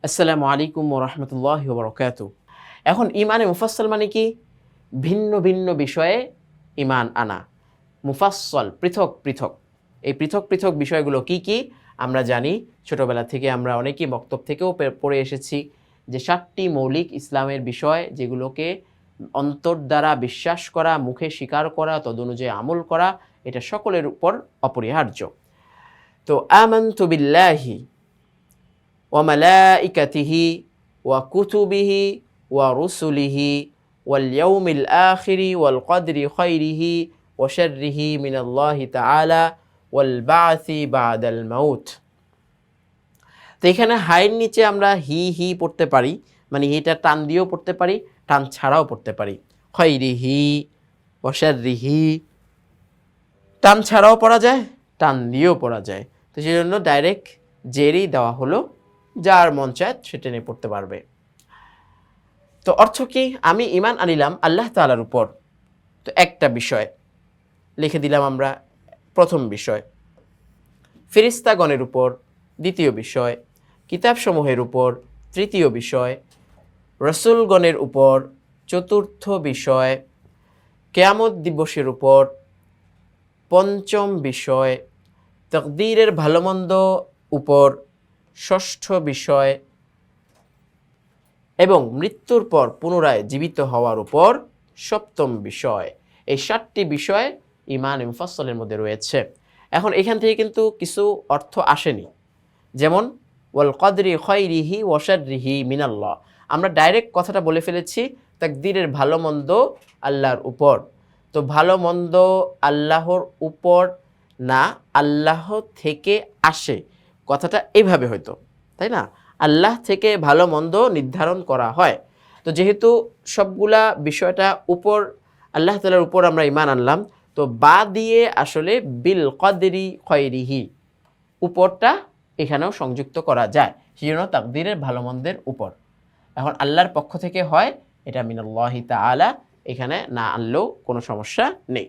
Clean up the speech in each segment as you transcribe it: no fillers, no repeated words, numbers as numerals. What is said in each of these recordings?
আসসালামু আলাইকুম ওয়া রাহমাতুল্লাহি ওয়া বারাকাতুহু। এখন ঈমানে মুফাসসাল মানে কি? ভিন্ন ভিন্ন বিষয়ে ঈমান আনা। মুফাসসাল পৃথক পৃথক। এই পৃথক পৃথক বিষয়গুলো কি কি? আমরা জানি ছোটবেলা থেকে আমরা অনেকেই বক্তব্য থেকেও পড়ে এসেছি যে ৭টি মৌলিক ইসলামের বিষয় যেগুলোকে অন্তর দ্বারা বিশ্বাস করা, মুখে স্বীকার করা, তদনুযায়ী আমল করা এটা সকলের উপর অপরিহার্য। তো আমানতু বিল্লাহি ওয়া মালাইকাতিহি ওয়া কুতুবিহি ওয়া রুসুলিহি ওয়াল ইয়াউমিল আখিরি ওয়াল কদরি খাইরিহি ওয়া শাররিহি মিনাল্লাহি তাআলা ওয়াল বা'সি বা'দাল মাউত। তো এখানে হায়ের নিচে আমরা হি পড়তে পারি, মানে হিটা টান দিয়েও পড়তে পারি, টান ছাড়াও পড়তে পারি। খাইরিহি ওয়া শাররিহি টান ছাড়াও পড়া যায়, টান দিয়েও পড়া যায়। তো সেই জন্য ডাইরেক্ট জেরই দেওয়া হলো, যার মন চায় সেটা নিয়ে পড়তে পারবে। তো অর্থ কি? আমি ঈমান আনিলাম আল্লাহ তাআলার উপর। তো একটা বিষয় লিখে দিলাম আমরা, প্রথম বিষয়। ফেরেশতাগণের উপর দ্বিতীয় বিষয়, কিতাবসমূহের উপর তৃতীয় বিষয়, রাসূলগণের উপর চতুর্থ বিষয়, কিয়ামত দিবসের উপর পঞ্চম বিষয়, তাকদীরের ভালোমন্দ উপর ষষ্ঠ বিষয় এবং মৃত্যুর পর পুনরায় জীবিত হওয়ার উপর সপ্তম বিষয়। এই 7টি বিষয় ঈমান মুফাসসালের মধ্যে রয়েছে। এখন এখান থেকে কিন্তু কিছু অর্থ আসেনি, যেমন ওয়াল কদরি খাইরিহি ওয়া শাররিহি মিনাল্লাহ। আমরা ডাইরেক্ট কথাটা বলে ফেলেছি তাকদীরের ভালো মন্দ আল্লাহর উপর। তো ভালো মন্দ আল্লাহর উপর না, আল্লাহ থেকে আসে, কথাটা এইভাবে হয়তো, তাই না? আল্লাহ থেকে ভালো মন্দ নির্ধারণ করা হয়। তো যেহেতু সবগুলা বিষয়টা উপর, আল্লাহ তাআলার উপর আমরা ঈমান আনলাম, তো বা দিয়ে আসলে বিল কদরি খাইরিহি উপরটা এখানেও সংযুক্ত করা যায়, সেজন্য তাকদীরের ভালো মন্দের উপর। এখন আল্লাহর পক্ষ থেকে হয়, এটা মিনাল্লাহি তাআলা, এখানে না আনলেও কোনো সমস্যা নেই।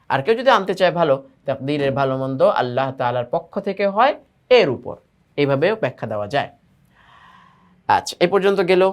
আর কেউ যদি আনতে চায় ভালো, তাকদীরের ভালো মন্দ আল্লাহ তাআলার পক্ষ থেকে হয় এর উপর, এইভাবেও ব্যাখ্যা দেওয়া যায়। আচ্ছা, এই পর্যন্ত গেল।